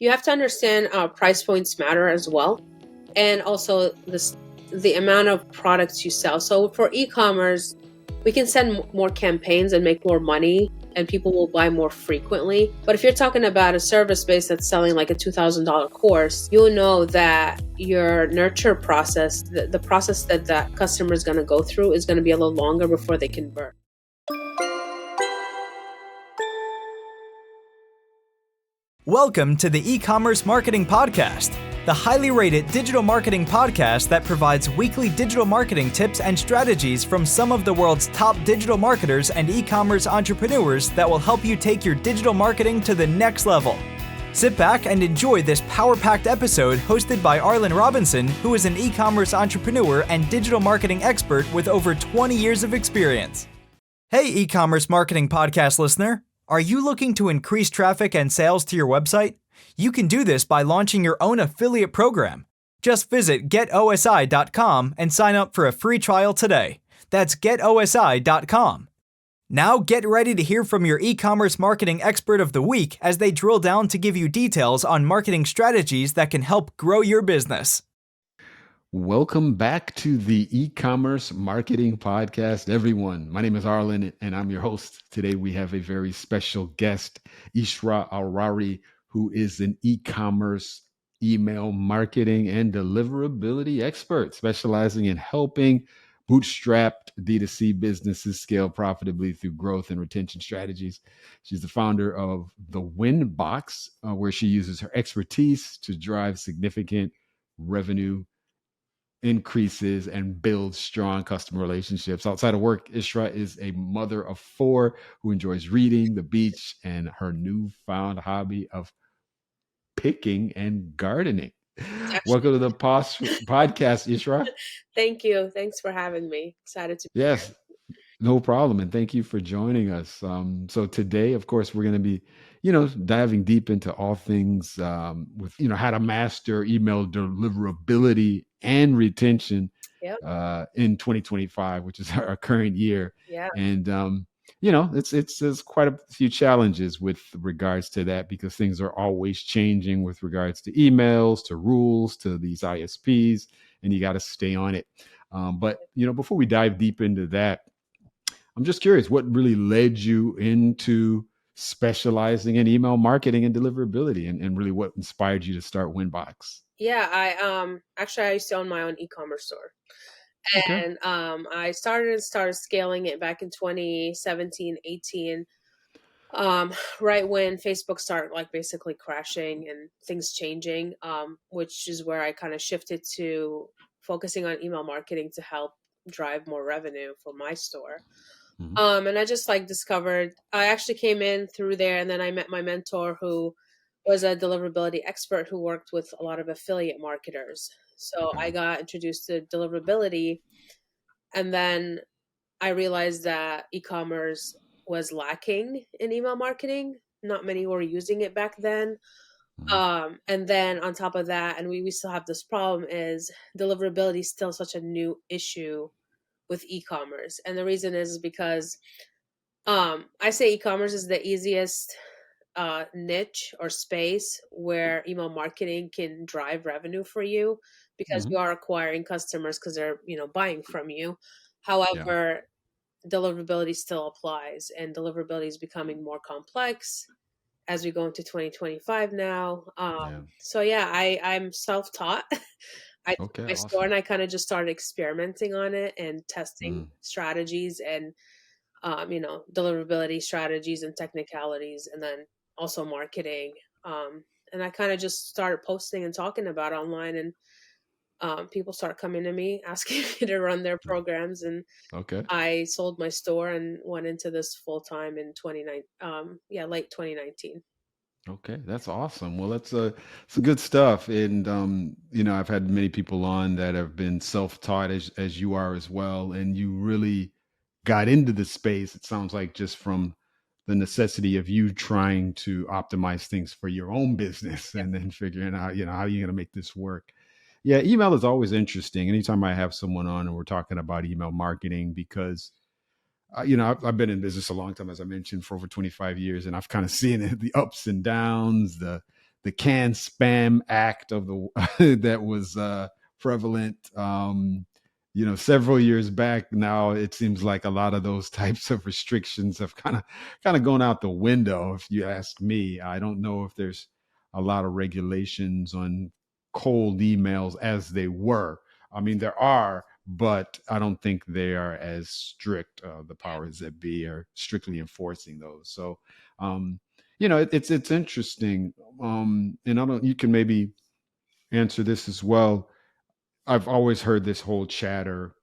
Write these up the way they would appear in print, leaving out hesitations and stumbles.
You have to understand price points matter as well. And also the amount of products you sell. So for e-commerce, we can send more campaigns and make more money and people will buy more frequently. But if you're talking about a service base that's selling like a $2,000 course, you'll know that your nurture process, the process that that customer is going to go through is going to be a little longer before they convert. Welcome to the Ecommerce Marketing Podcast, the highly rated digital marketing podcast that provides weekly digital marketing tips and strategies from some of the world's top digital marketers and e-commerce entrepreneurs that will help you take your digital marketing to the next level. Sit back and enjoy this power-packed episode hosted by Arlen Robinson, who is an e-commerce entrepreneur and digital marketing expert with over 20 years of experience. Hey, Ecommerce Marketing Podcast listener. Are you looking to increase traffic and sales to your website? You can do this by launching your own affiliate program. Just visit getosi.com and sign up for a free trial today. That's getosi.com. Now get ready to hear from your e-commerce marketing expert of the week as they drill down to give you details on marketing strategies that can help grow your business. Welcome back to the E-commerce Marketing Podcast, everyone. My name is Arlen, and I'm your host. Today, we have a very special guest, Isra Aari, who is an e-commerce email marketing and deliverability expert, specializing in helping bootstrapped D2C businesses scale profitably through growth and retention strategies. She's the founder of the Win Box, where she uses her expertise to drive significant revenue increases and builds strong customer relationships. Outside of work, Isra is a mother of 4 who enjoys reading, the beach, and her newfound hobby of picking and gardening. Welcome to the podcast, Isra. Thank you. Thanks for having me. Excited to be here. Yes, no problem. And thank you for joining us. So today, of course, we're going to be, diving deep into all things with, how to master email deliverability and retention in 2025, which is our current year. Yeah. And, there's quite a few challenges with regards to that because things are always changing with regards to emails, to rules, to these ISPs, and you got to stay on it. But before we dive deep into that, I'm just curious, what really led you into specializing in email marketing and deliverability, and really what inspired you to start Winbox? Yeah, I used to own my own e-commerce store. Okay. And I started scaling it back in 2017, 18, right when Facebook started like basically crashing and things changing, which is where I kind of shifted to focusing on email marketing to help drive more revenue for my store. And I just discovered, I actually came in through there, and then I met my mentor who was a deliverability expert who worked with a lot of affiliate marketers. So I got introduced to deliverability, and then I realized that e-commerce was lacking in email marketing. Not many were using it back then. And then on top of that, and we still have this problem, is deliverability is still such a new issue with e-commerce. And the reason is because I say e-commerce is the easiest niche or space where email marketing can drive revenue for you because you are acquiring customers because they're buying from you. However, deliverability still applies, and deliverability is becoming more complex as we go into 2025 now. So I'm self-taught. I took my store and I kind of just started experimenting on it and testing strategies and deliverability strategies and technicalities, and then also marketing. And I kind of just started posting and talking about it online, and people start coming to me asking me to run their programs. And I sold my store and went into this full time in late 2019. Okay, that's awesome. Well, that's some good stuff. And I've had many people on that have been self-taught as you are as well, and you really got into the space. It sounds like just from the necessity of you trying to optimize things for your own business and then figuring out, how you're going to make this work. Yeah, email is always interesting. Anytime I have someone on and we're talking about email marketing, because I've been in business a long time, as I mentioned, for over 25 years, and I've kind of seen the ups and downs, the the Can Spam Act of the that was prevalent, several years back. Now it seems like a lot of those types of restrictions have kind of gone out the window. If you ask me, I don't know if there's a lot of regulations on cold emails as they were. I mean, there are, but I don't think they are as strict. The powers that be are strictly enforcing those. So, it's interesting. And I don't. You can maybe answer this as well. I've always heard this whole chatter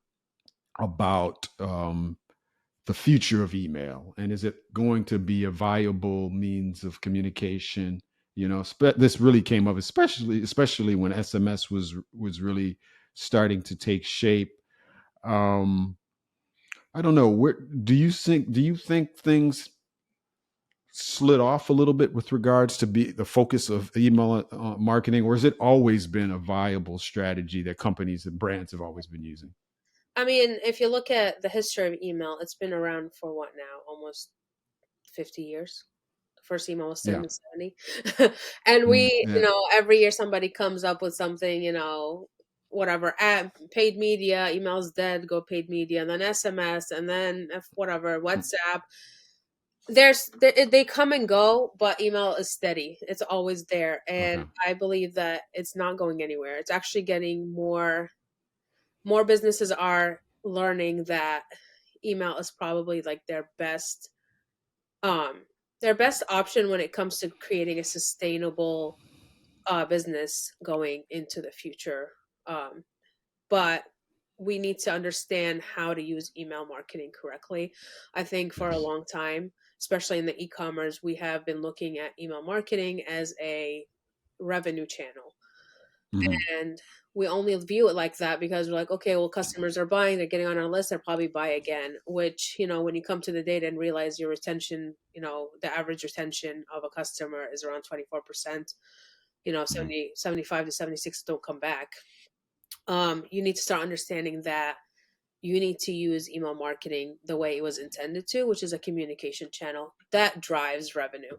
about the future of email, and is it going to be a viable means of communication? This really came up, especially when SMS was really starting to take shape. um I don't know, where do you think things slid off a little bit with regards to be the focus of email marketing, or has it always been a viable strategy that companies and brands have always been using? I mean, if you look at the history of email, it's been around for what now? Almost 50 years. The first email was Yeah. sent in 70. And we, Yeah. every year somebody comes up with something, whatever, paid media, email's dead, go paid media, and then SMS, and then whatever, WhatsApp. They come and go, but email is steady. It's always there. And Okay. I believe that it's not going anywhere. It's actually getting more businesses are learning that email is probably like um their best option when it comes to creating a sustainable business going into the future. But we need to understand how to use email marketing correctly. I think for a Yes. long time, especially in the e-commerce, we have been looking at email marketing as a revenue channel. Hmm. And we only view it like that because we're like, okay, well, customers are buying, they're getting on our list, they'll probably buy again, which, when you come to the data and realize your retention, the average retention of a customer is around 24%, Hmm. 75 to 76 don't come back. You need to start understanding that you need to use email marketing the way it was intended to, which is a communication channel that drives revenue.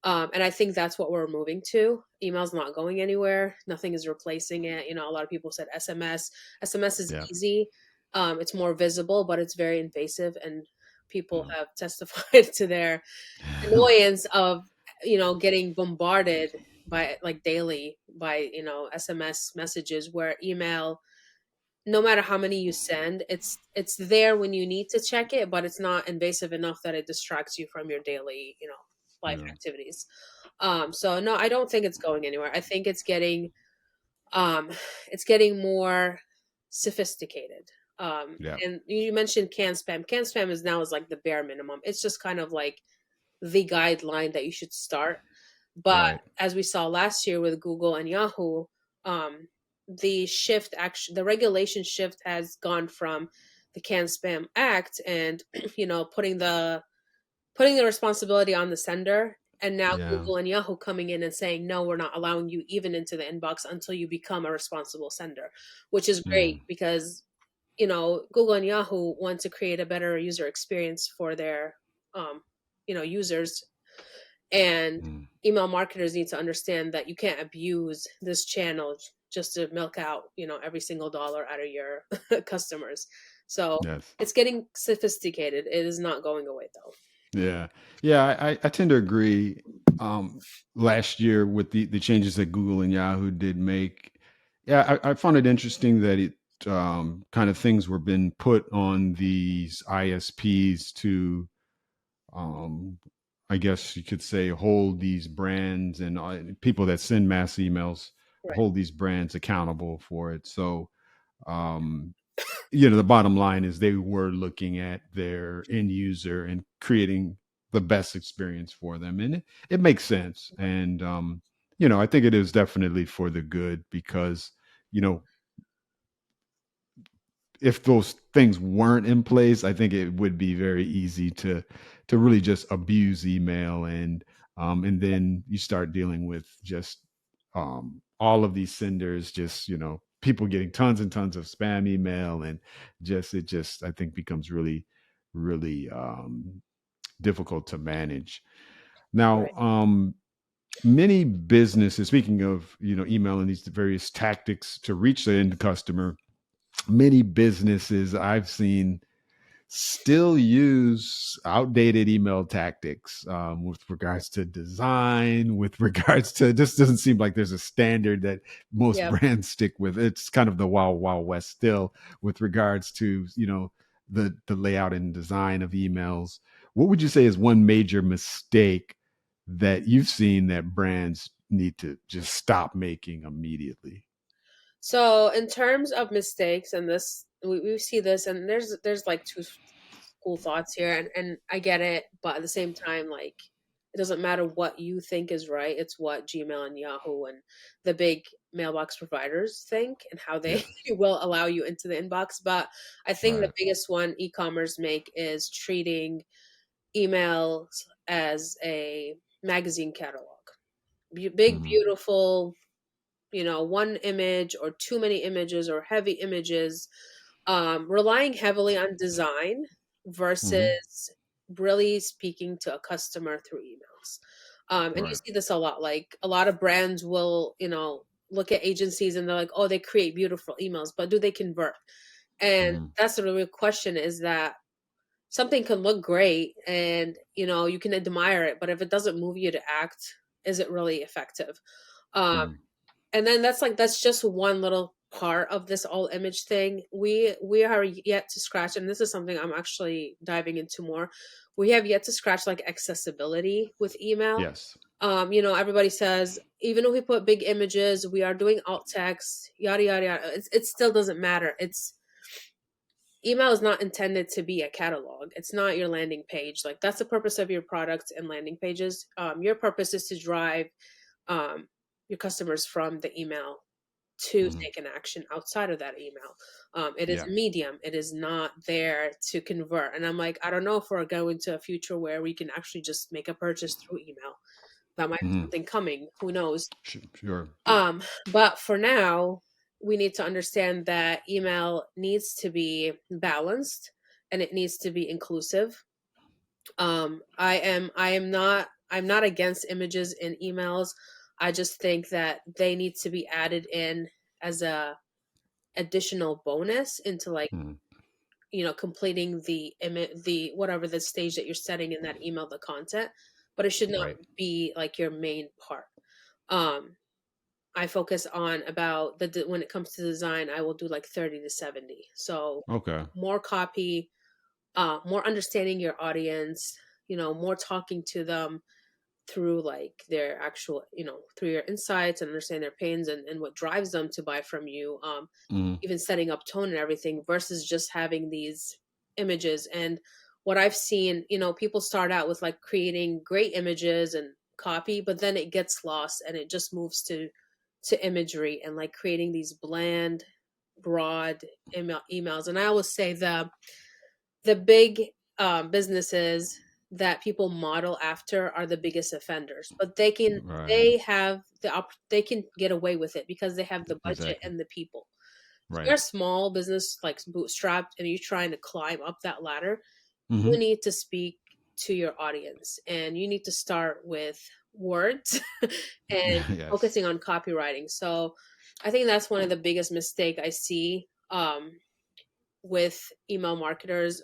And I think that's what we're moving to. Email's not going anywhere. Nothing is replacing it. A lot of people said SMS. SMS is Yeah. easy. It's more visible, but it's very invasive. And people Hmm. have testified to their annoyance of, getting bombarded by like daily by, SMS messages, where email, no matter how many you send, it's there when you need to check it, but it's not invasive enough that it distracts you from your daily, life Yeah. activities. So no, I don't think it's going anywhere. I think um it's getting more sophisticated. Yeah. And you mentioned can spam. Can spam is like the bare minimum. It's just kind of like the guideline that you should start. But Right. as we saw last year with Google and Yahoo, the regulation shift has gone from the Can Spam Act and putting the responsibility on the sender, and now Yeah. Google and Yahoo coming in and saying, no, we're not allowing you even into the inbox until you become a responsible sender, which is great Mm. because Google and Yahoo want to create a better user experience for their um, users. And Mm. email marketers need to understand that you can't abuse this channel just to milk out, every single dollar out of your customers. So Yes. it's getting sophisticated. It is not going away though. Yeah. Yeah. I tend to agree. Um, Last year with the changes that Google and Yahoo did make, yeah, I found it interesting that it kind of things were being put on these ISPs to, um, I guess you could say, hold these brands and people that send mass emails, Right. hold these brands accountable for it. So, um, the bottom line is they were looking at their end user and creating the best experience for them, and it makes sense. And I think it is definitely for the good, because you know if those things weren't in place, I think it would be very easy to really just abuse email, and then you start dealing with just all of these senders, just people getting tons and tons of spam email, and it just I think becomes really, really difficult to manage. Now, Right. Many businesses, speaking of, email and these various tactics to reach the end customer, many businesses I've seen still use outdated email tactics with regards to design, with regards to, just doesn't seem like there's a standard that most Yeah. brands stick with. It's kind of the wild, wild west still with regards to, the layout and design of emails. What would you say is one major mistake that you've seen that brands need to just stop making immediately? So in terms of mistakes, and this we see this, and there's like two school thoughts here, and I get it, but at the same time, like it doesn't matter what you think is right. It's what Gmail and Yahoo and the big mailbox providers think and how they Yes. will allow you into the inbox. But I think the Right. biggest one e-commerce make is treating emails as a magazine catalog. Big, Hmm. beautiful, one image or too many images or heavy images, relying heavily on design Hmm. versus really speaking to a customer through emails. And you Right. see this a lot. Like a lot of brands will, look at agencies and they're like, oh, they create beautiful emails, but do they convert? And Hmm. that's the real question, is that something can look great and, you can admire it, but if it doesn't move you to act, is it really effective? Um, Hmm. and then that's just one little part of this all image thing. We are yet to scratch, and this is something I'm actually diving into more. We have yet to scratch like accessibility with email. Yes. Everybody says even if we put big images, we are doing alt text, yada yada yada. It still doesn't matter. It's email is not intended to be a catalog. It's not your landing page. Like that's the purpose of your products and landing pages. Your purpose is to drive um, your customers from the email to Hmm. take an action outside of that email. It is Yeah. a medium. It is not there to convert. And I'm like, I don't know if we're going to a future where we can actually just make a purchase through email. That might be Hmm. something coming. Who knows? Sure. But for now, we need to understand that email needs to be balanced and it needs to be inclusive. I'm not against images in emails. I just think that they need to be added in as a additional bonus into like, Hmm. completing the image, the whatever the stage that you're setting in that email, the content, but it should not Right. be like your main part. Um I focus on about when it comes to design, I will do like 30 to 70. So Okay. more copy, more understanding your audience, more talking to them through like their actual, through your insights and understand their pains and what drives them to buy from you. Hmm. Even setting up tone and everything versus just having these images. And what I've seen, people start out with like creating great images and copy, but then it gets lost and it just moves to imagery and like creating these bland, broad emails. And I always say the big businesses that people model after are the biggest offenders, but Right. they have they can get away with it because they have the budget Exactly. and the people. If you're Right. a small business like bootstrapped and you're trying to climb up that ladder, you Hmm. need to speak to your audience and you need to start with words and Yes. focusing on copywriting. So I think that's one of the biggest mistake I see with email marketers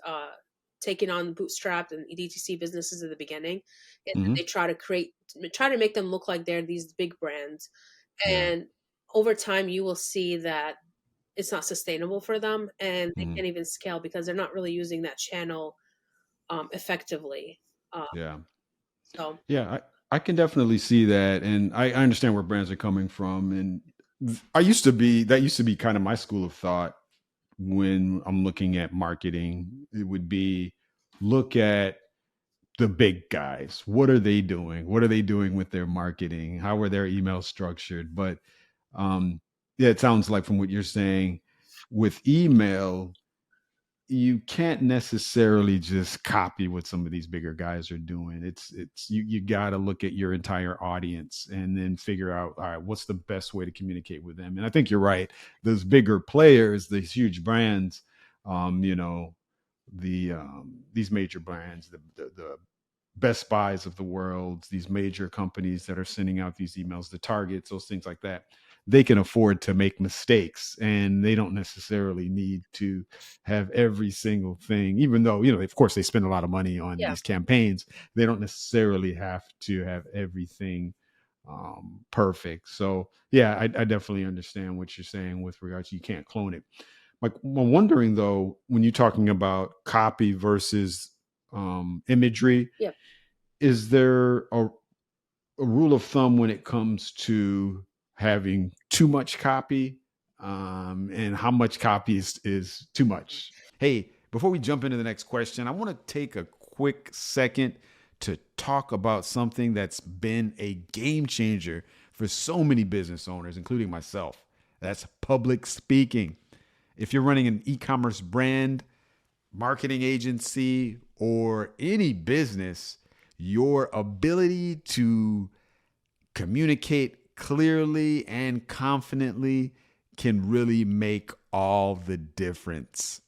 taking on bootstrapped and DTC businesses at the beginning, is that they Hmm. try to make them look like they're these big brands, Yeah. and over time you will see that it's not sustainable for them and they Hmm. can't even scale because they're not really using that channel effectively. Um, Yeah. so Yeah. I can definitely see that. And I understand where brands are coming from. And that used to be kind of my school of thought when I'm looking at marketing. It would be look at the big guys. What are they doing? What are they doing with their marketing? How are their emails structured? But yeah, it sounds like from what you're saying with email, you can't necessarily just copy what some of these bigger guys are doing. It's you got to look at your entire audience and then figure out, all right, what's the best way to communicate with them. And I think you're right. Those bigger players, these huge brands, um, you know, these major brands, the Best Buys of the world, these major companies that are sending out these emails, the Targets, those things like that, they can afford to make mistakes, and they don't necessarily need to have every single thing, even though, of course, they spend a lot of money on Yeah. these campaigns. They don't necessarily have to have everything perfect. So yeah, I definitely understand what you're saying with regards to you can't clone it. Like, I'm wondering though, when you're talking about copy versus imagery, Yeah. is there a rule of thumb when it comes to having too much copy, and how much copy is too much? Hey, before we jump into the next question, I want to take a quick second to talk about something that's been a game changer for so many business owners, including myself. That's public speaking. If you're running an e-commerce brand, marketing agency, or any business, your ability to communicate clearly and confidently can really make all the difference.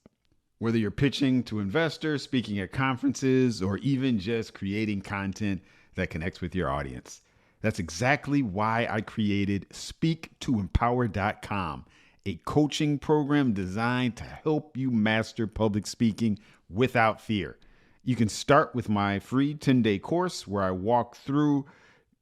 Whether you're pitching to investors, speaking at conferences, or even just creating content that connects with your audience. That's exactly why I created speaktoempower.com, a coaching program designed to help you master public speaking without fear. You can start with my free 10-day course where I walk through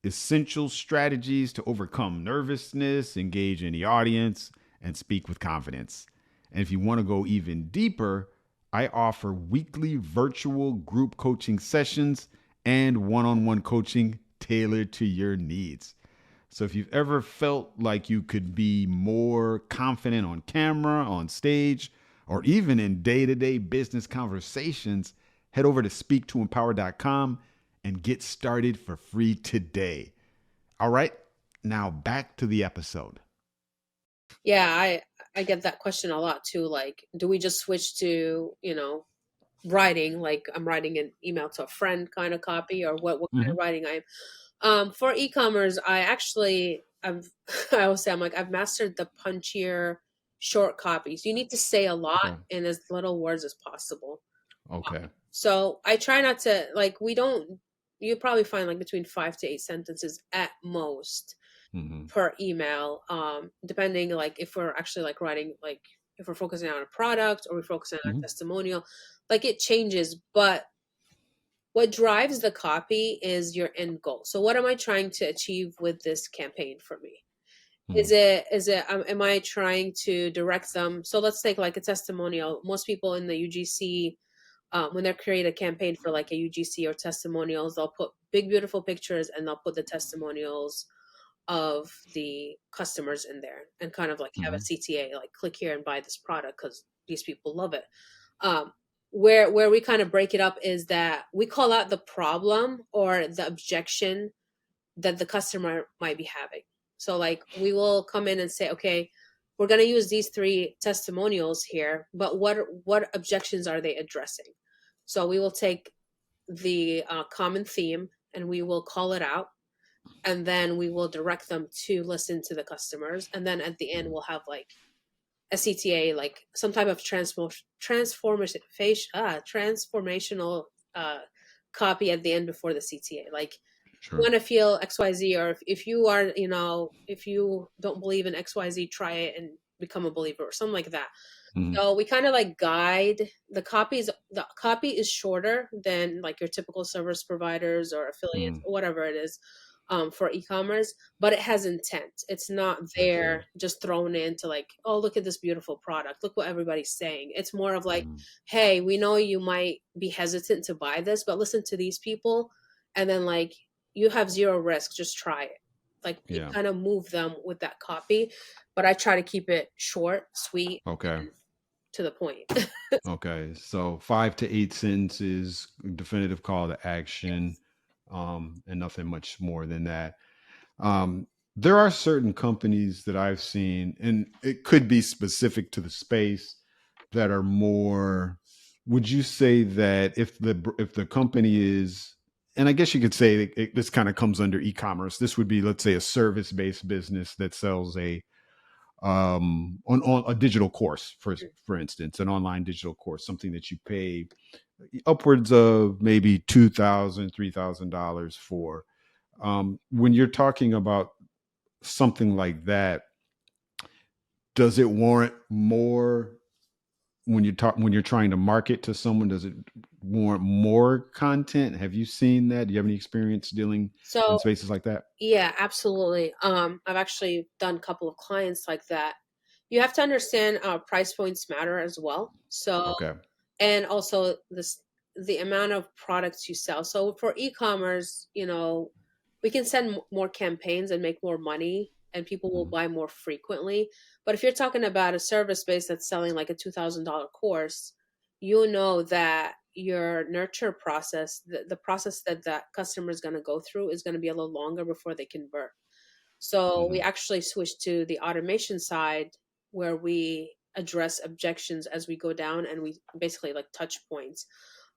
essential strategies to overcome nervousness, engage in the audience, and speak with confidence. And if you want to go even deeper, I offer weekly virtual group coaching sessions and one-on-one coaching tailored to your needs. So if you've ever felt like you could be more confident on camera, on stage, or even in day-to-day business conversations, head over to speaktoempower.com and get started for free today. All right, now back to the episode. Yeah, I get that question a lot too. Like, do we just switch to, writing, like I'm writing an email to a friend kind of copy, or what kind of writing for e-commerce, I always say, I've mastered the punchier short copies. You need to say a lot Okay. in as little words as possible. Okay. So I try not to, like, you probably find like between 5 to 8 sentences at most per email, depending, like, if we're actually like writing, like if we're focusing on a product or we're focusing on a testimonial, like it changes. But what drives the copy is your end goal. So what am I trying to achieve with this campaign for me? Am I trying to direct them? So let's take like a testimonial. Most people in the UGC, when they create a campaign for like a UGC or testimonials, they'll put big, beautiful pictures and they'll put the testimonials of the customers in there and kind of like have a CTA, like click here and buy this product because these people love it. Where we kind of break it up is that we call out the problem or the objection that the customer might be having. So like we will come in and say, okay, we're going to use these 3 testimonials here, but what objections are they addressing? So we will take the common theme and we will call it out, and then we will direct them to listen to the customers, and then at the end we'll have like a CTA, like some type of transformational copy at the end before the CTA. Like, you want to feel XYZ, or if you are, if you don't believe in XYZ, try it and become a believer, or something like that. So we kind of like guide the copies. The copy is shorter than like your typical service providers or affiliates or whatever it is. For e-commerce, but it has intent. It's not there just thrown into like, oh, look at this beautiful product. Look what everybody's saying. It's more of like, hey, we know you might be hesitant to buy this, but listen to these people. And then like, you have 0 risk. Just try it. Like you kind of move them with that copy, but I try to keep it short, sweet, and to the point. Okay. So 5 to 8 sentences, definitive call to action. And nothing much more than that. There are certain companies that I've seen, and it could be specific to the space, that are more. Would you say that if the company is, and I guess you could say this kind of comes under e-commerce. This would be, let's say, a service-based business that sells on a digital course, for instance, an online digital course, something that you pay upwards of maybe $2,000, $3,000 for. When you're talking about something like that, does it warrant more when you're trying to market to someone? Does it warrant more content? Have you seen that? Do you have any experience dealing in So spaces like that? yeah, absolutely. I've actually done a couple of clients like that. You have to understand price points matter as well. So, Okay. and also the amount of products you sell. So for e-commerce, we can send more campaigns and make more money, and people will Mhm. buy more frequently. But if you're talking about a service base that's selling like a $2,000 course, you know that your nurture process, the process that that customer is going to go through, is going to be a little longer before they convert. So we Mhm. actually switched to the automation side, where we address objections as we go down, and we basically like touch points.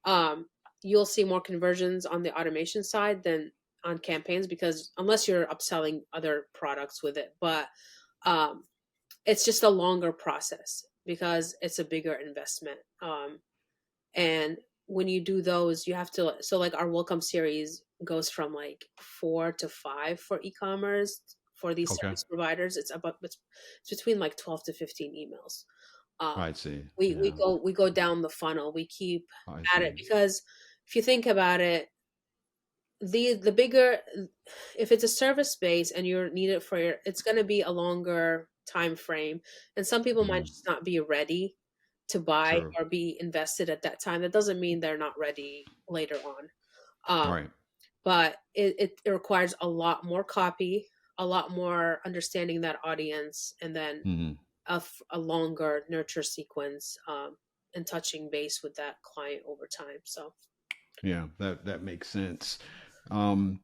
Um, you'll see more conversions on the automation side than on campaigns, because unless you're upselling other products with it, but um, it's just a longer process because it's a bigger investment. And when you do those, you have to, so like our welcome series goes from like 4 to 5 for e-commerce. For these Okay. service providers, it's between like 12 to 15 emails. um, I see. we Yeah. go down the funnel, we keep I at it, see. because if you think about it, the bigger, if it's a service base and you're needed for your, it's going to be a longer time frame, and some people might Mhm. just not be ready to buy True. or be invested at that time. That doesn't mean they're not ready later on. um, Right. but it requires a lot more copy, a lot more understanding that audience, and then Mhm. a longer nurture sequence, and touching base with that client over time. So Yeah, that makes sense. Um,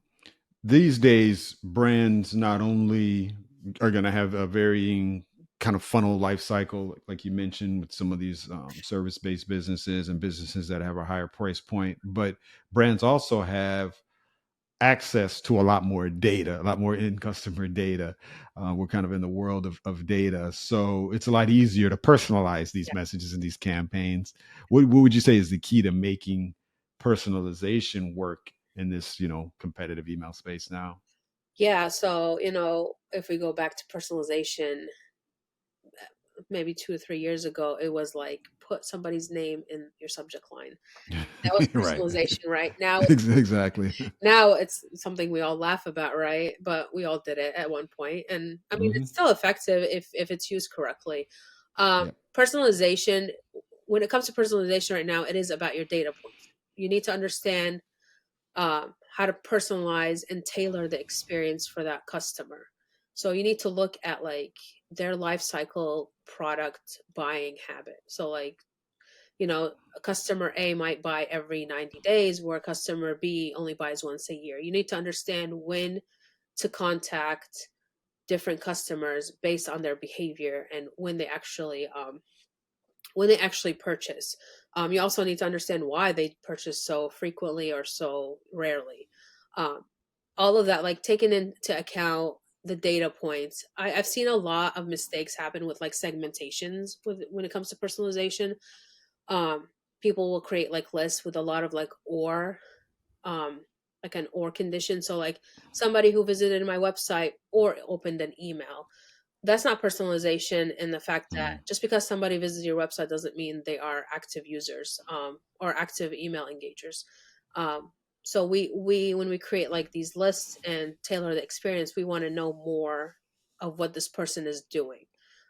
these days, brands not only are going to have a varying kind of funnel life cycle, like you mentioned, with some of these service-based businesses and businesses that have a higher price point, but brands also have access to a lot more data, a lot more in customer data. We're kind of in the world of data. So it's a lot easier to personalize these yeah. messages and these campaigns. What would you say is the key to making personalization work in this, competitive email space now? Yeah, so if we go back to personalization, maybe 2 or 3 years ago, it was like put somebody's name in your subject line. That was Right. personalization, right? Now, Exactly. now it's something we all laugh about, right? But we all did it at one point, and I mean, Hmm. it's still effective if it's used correctly. Yep. Personalization, when it comes to personalization right now, it is about your data points. You need to understand how to personalize and tailor the experience for that customer. So you need to look at like their life cycle product buying habit. So like, a customer A might buy every 90 days, where customer B only buys once a year. You need to understand when to contact different customers based on their behavior, and when they actually purchase. You also need to understand why they purchase so frequently or so rarely. Um, all of that, like taking into account the data points. I've seen a lot of mistakes happen with like segmentations when it comes to personalization. Um, People will create like lists with a lot of um, like an or condition. So like somebody who visited my website or opened an email, that's not personalization, in the fact that Hmm. just because somebody visits your website doesn't mean they are active users, or active email engagers. Um, so we when we create like these lists and tailor the experience, we want to know more of what this person is doing.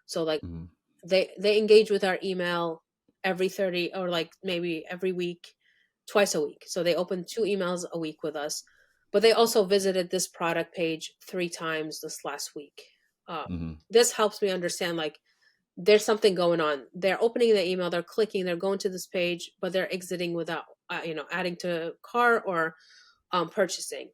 So like Hmm. they engage with our email every 30, or like maybe every week, twice a week. So they open 2 emails a week with us, but they also visited this product page 3 times this last week. Um, Hmm. this helps me understand like there's something going on. They're opening the email, they're clicking, they're going to this page, but they're exiting without, adding to cart or purchasing.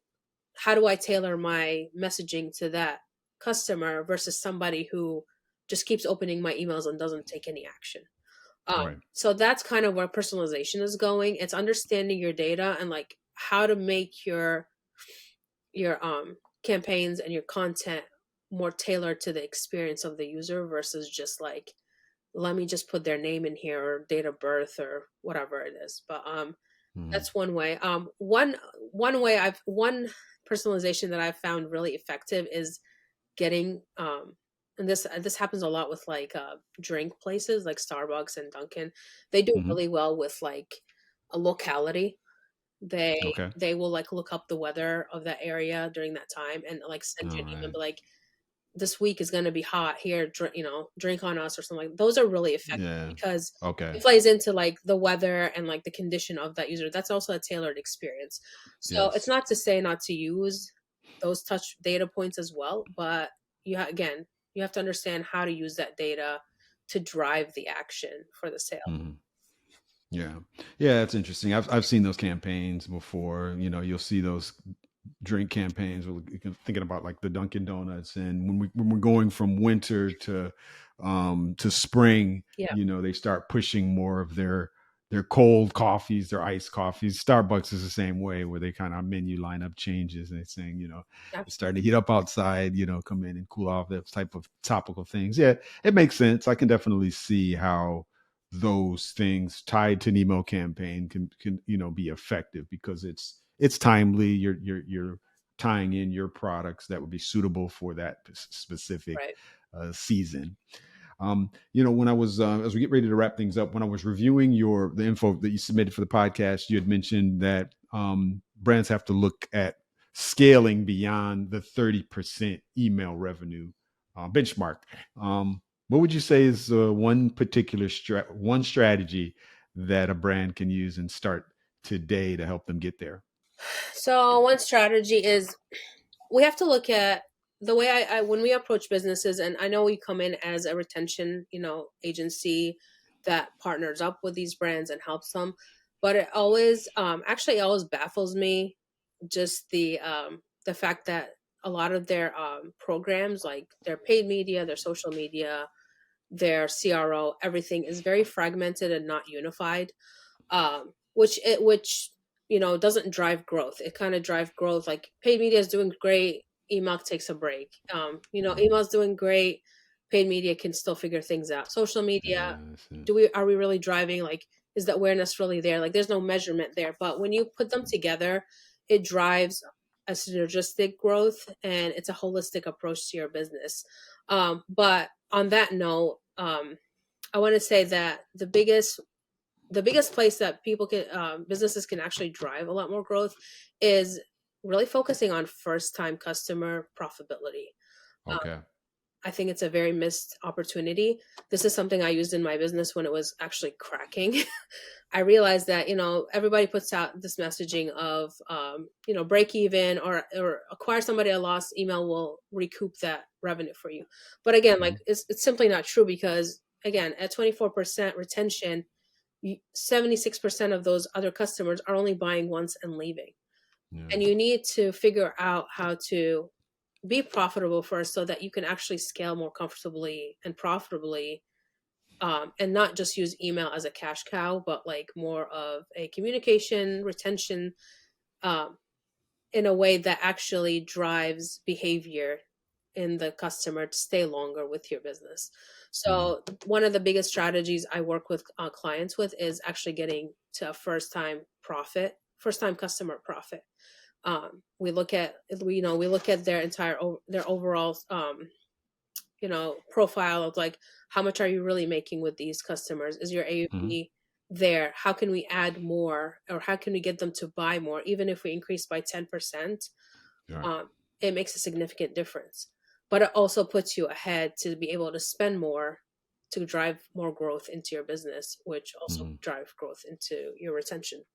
How do I tailor my messaging to that customer versus somebody who just keeps opening my emails and doesn't take any action? Right. So that's kind of where personalization is going. It's understanding your data and like how to make your campaigns and your content more tailored to the experience of the user versus just like let me just put their name in here or date of birth or whatever it is. But Mm-hmm. that's one way. One personalization that I've found really effective is getting and this happens a lot with like drink places like Starbucks and Dunkin'. They do Mm-hmm. really well with like a locality. Okay. They will like look up the weather of that area during that time and like send you All an email, right. be like, this week is going to be hot here, drink on us or something. Like those are really effective Yeah. because Okay. it plays into like the weather and like the condition of that user. That's also a tailored experience. So it's Yes. not to say not to use those touch data points as well, but again, you have to understand how to use that data to drive the action for the sale. Mm-hmm. Yeah. Yeah, it's interesting. I've seen those campaigns before. You know, you'll see those drink campaigns. We're thinking about like the Dunkin' Donuts, and when we're going from winter to spring, Yeah, you know, they start pushing more of their cold coffees, their iced coffees. Starbucks is the same way, where they kind of menu lineup changes, and they're saying, you know, it's starting to absolutely. heat up outside. You know, come in and cool off. That type of topical things. Yeah, it makes sense. I can definitely see how those things tied to Nemo campaign can you know be effective because it's timely. You're tying in your products that would be suitable for that specific Right. season. You know, when I was as we get ready to wrap things up, when I was reviewing the info that you submitted for the podcast, you had mentioned that brands have to look at scaling beyond the 30% email revenue benchmark. What would you say is one particular one strategy that a brand can use and start today to help them get there? So one strategy is we have to look at the way I when we approach businesses, and I know we come in as a retention, agency that partners up with these brands and helps them, but it always actually it always baffles me just the fact that a lot of their programs, like their paid media, their social media, their CRO, everything is very fragmented and not unified, which doesn't drive growth. It kind of drive growth. Like paid media is doing great, email takes a break. Mhm. Email's doing great, paid media can still figure things out. Social media, Yeah, that's it. are we really driving, like, is the awareness really there? Like there's no measurement there, but when you put them together, it drives a synergistic growth and it's a holistic approach to your business. But on that note, I want to say that the biggest place that people can businesses can actually drive a lot more growth is really focusing on first time customer profitability. um, Okay. I think it's a very missed opportunity. This is something I used in my business when it was actually cracking. I realized that everybody puts out this messaging of break even or acquire somebody at loss, email will recoup that revenue for you. But again, like Mhm. it's simply not true, because again, at 24% retention, 76% of those other customers are only buying once and leaving. Yeah. And you need to figure out how to be profitable first so that you can actually scale more comfortably and profitably, and not just use email as a cash cow, but like more of a communication retention, um, in a way that actually drives behavior in the customer to stay longer with your business. Mhm. So one of the biggest strategies I work with clients with is actually getting to a first time customer profit. We look at their overall profile of like, how much are you really making with these customers? Is your Mhm. AUV there? How can we add more, or how can we get them to buy more? Even if we increase by 10%, Yeah. um, it makes a significant difference. But it also puts you ahead to be able to spend more to drive more growth into your business, which also Mhm. drive growth into your retention.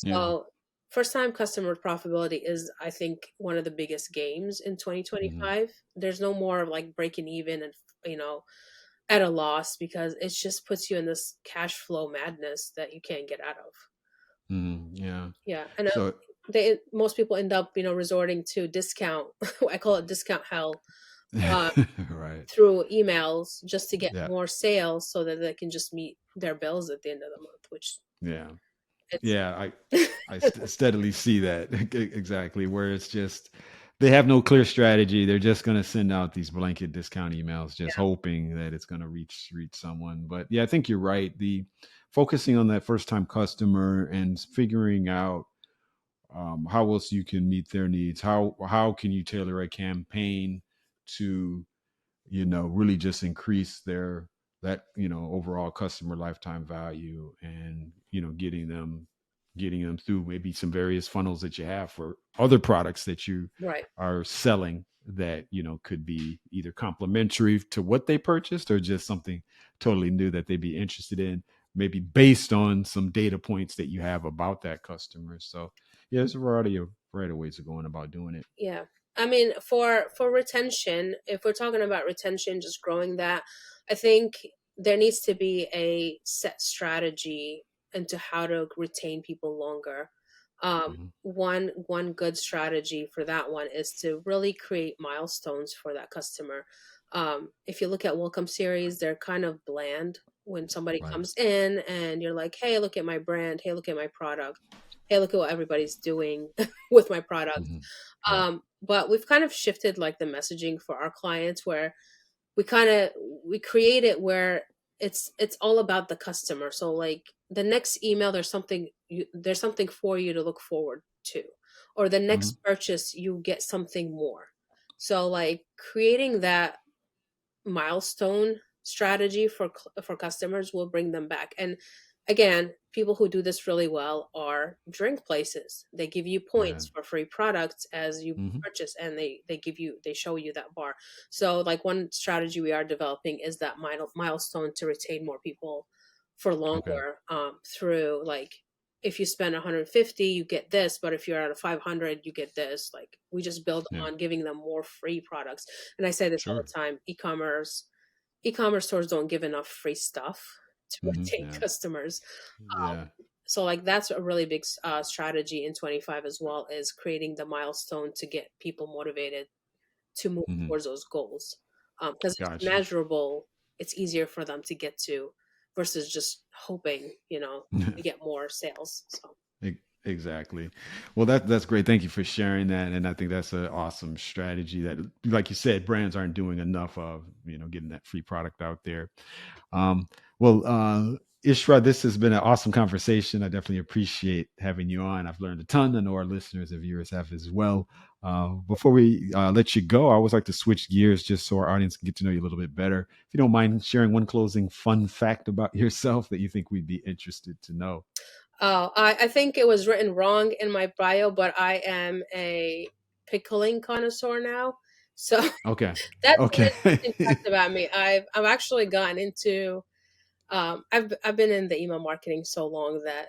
Yeah. So first time customer profitability is, I think, one of the biggest games in Mhm. 2025. There's no more like breaking even and you know at a loss, because it just puts you in this cash flow madness that you can't get out of. Mhm. Yeah. Yeah, and So most people end up resorting to discount. I call it discount hell, uh, right. through emails just to get Yeah. more sales so that they can just meet their bills at the end of the month, which Yeah. it's Yeah. I steadily see that exactly where it's just They have no clear strategy. They're just going to send out these blanket discount emails, just Yeah, hoping that it's going to reach someone. But yeah, I think you're right. The focusing on that first time customer and figuring out how else you can meet their needs. How can you tailor a campaign to really just increase their that overall customer lifetime value, and getting them through maybe some various funnels that you have for other products that you right. are selling that could be either complementary to what they purchased or just something totally new that they'd be interested in, maybe based on some data points that you have about that customer. So yeah, there's a variety of ways of going about doing it. Yeah. I mean, for retention, if we're talking about retention, just growing that, I think there needs to be a set strategy into how to retain people longer. Hmm. One good strategy for that one is to really create milestones for that customer. If you look at welcome series, they're kind of bland when somebody Right. comes in and you're like, "Hey, look at my brand. Hey, look at my product. Hey, look at what everybody's doing with my product." Hmm. Right. But we've kind of shifted like the messaging for our clients where we kind of we create it where it's all about the customer. So like the next email, there's something for you to look forward to, or the Hmm. next purchase you get something more. So like creating that milestone strategy for customers will bring them back. And again, people who do this really well are drink places. They give you Yeah. points for free products as you Hmm. purchase, and they show you that bar. So like one strategy we are developing is that milestone to retain more people for Okay. longer, through like if you spend 150 you get this, but if you're at a 500 you get this. Like we just build Yeah. on giving them more free products. And I say this all Sure. the time, e-commerce stores don't give enough free stuff to Hmm. retain Yeah. customers. Yeah. So like that's a really big strategy in 25 as well, is creating the milestone to get people motivated to move Hmm. towards those goals. Because it's Gotcha. measurable, it's easier for them to get to versus just hoping, to get more sales. So Exactly. Well, that's great. Thank you for sharing that. And I think that's an awesome strategy that, like you said, brands aren't doing enough of, getting that free product out there. Um, well, Isra, this has been an awesome conversation. I definitely appreciate having you on. I've learned a ton. I know our listeners and viewers have as well. Before we let you go, I always like to switch gears just so our audience can get to know you a little bit better. If you don't mind sharing one closing fun fact about yourself that you think we'd be interested to know. oh, I think it was written wrong in my bio, but I am a pickling connoisseur now. So Okay. that's an Okay. interesting fact about me. I've actually gotten into I've been in the email marketing so long that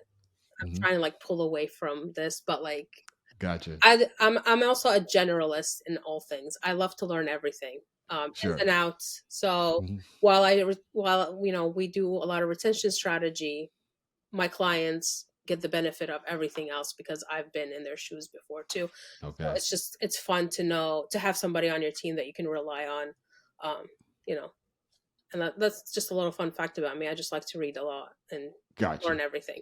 I'm Hmm. trying to like pull away from this, but like Gotcha. I'm also a generalist in all things. I love to learn everything, ins Sure. and outs. So Hmm. while we do a lot of retention strategy, my clients get the benefit of everything else because I've been in their shoes before too. So Okay. it's fun to have somebody on your team that you can rely on. Um, you know, and that's just a little fun fact about me. I just like to read a lot and learn Gotcha. everything.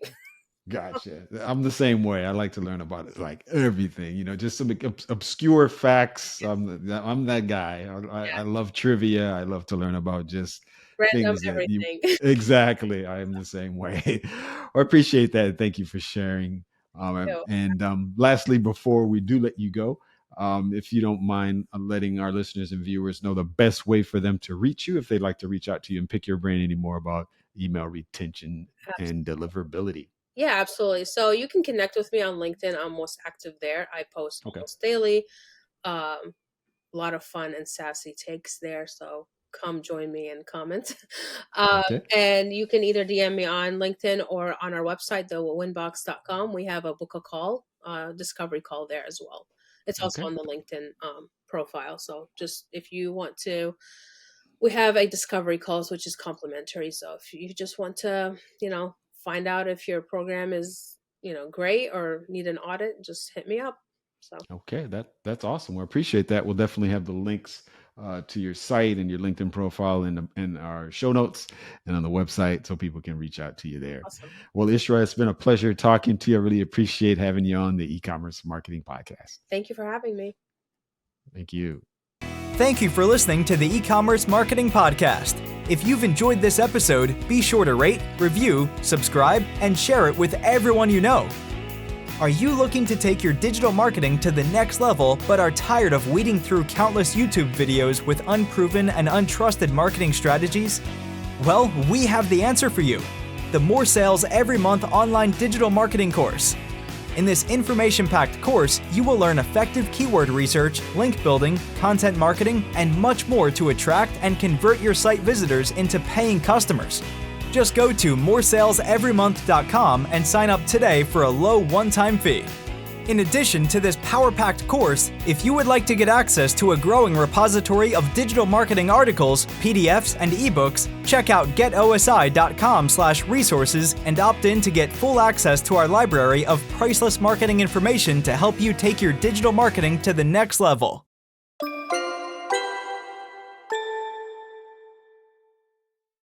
Gotcha. I'm the same way. I like to learn about it, like everything, just some obscure facts. I'm that guy. I Yeah, love trivia. I love to learn about just random things that you everything. exactly. I am the same way. I appreciate that. Thank you for sharing. So, And lastly, before we do let you go, if you don't mind letting our listeners and viewers know the best way for them to reach you if they'd like to reach out to you and pick your brain any more about email retention and deliverability. yeah, absolutely. So you can connect with me on LinkedIn. I'm most active there. I post Okay. almost daily. Um, a lot of fun and sassy takes there. So come join me and comment. Okay. And you can either DM me on LinkedIn or on our website, thewinbox.com. We have a book a call, discovery call there as well. It's also Okay. on the LinkedIn profile. So just if you want to, we have a discovery calls, which is complimentary. So if you just want to, find out if your program is, great or need an audit, just hit me up. So Okay. That's awesome. We appreciate that. We'll definitely have the links to your site and your LinkedIn profile in our show notes and on the website so people can reach out to you there. awesome. Well, Isra, it's been a pleasure talking to you. I really appreciate having you on the e-commerce marketing podcast. Thank you for having me. Thank you. Thank you for listening to the E-Commerce Marketing Podcast. If you've enjoyed this episode, be sure to rate, review, subscribe, and share it with everyone you know. Are you looking to take your digital marketing to the next level but are tired of weeding through countless YouTube videos with unproven and untrusted marketing strategies? Well, we have the answer for you. The More Sales Every Month online digital marketing course. In this information-packed course, you will learn effective keyword research, link building, content marketing, and much more to attract and convert your site visitors into paying customers. Just go to moresaleseverymonth.com and sign up today for a low one-time fee. In addition to this power-packed course, if you would like to get access to a growing repository of digital marketing articles, PDFs, and ebooks, check out getosi.com/resources and opt in to get full access to our library of priceless marketing information to help you take your digital marketing to the next level.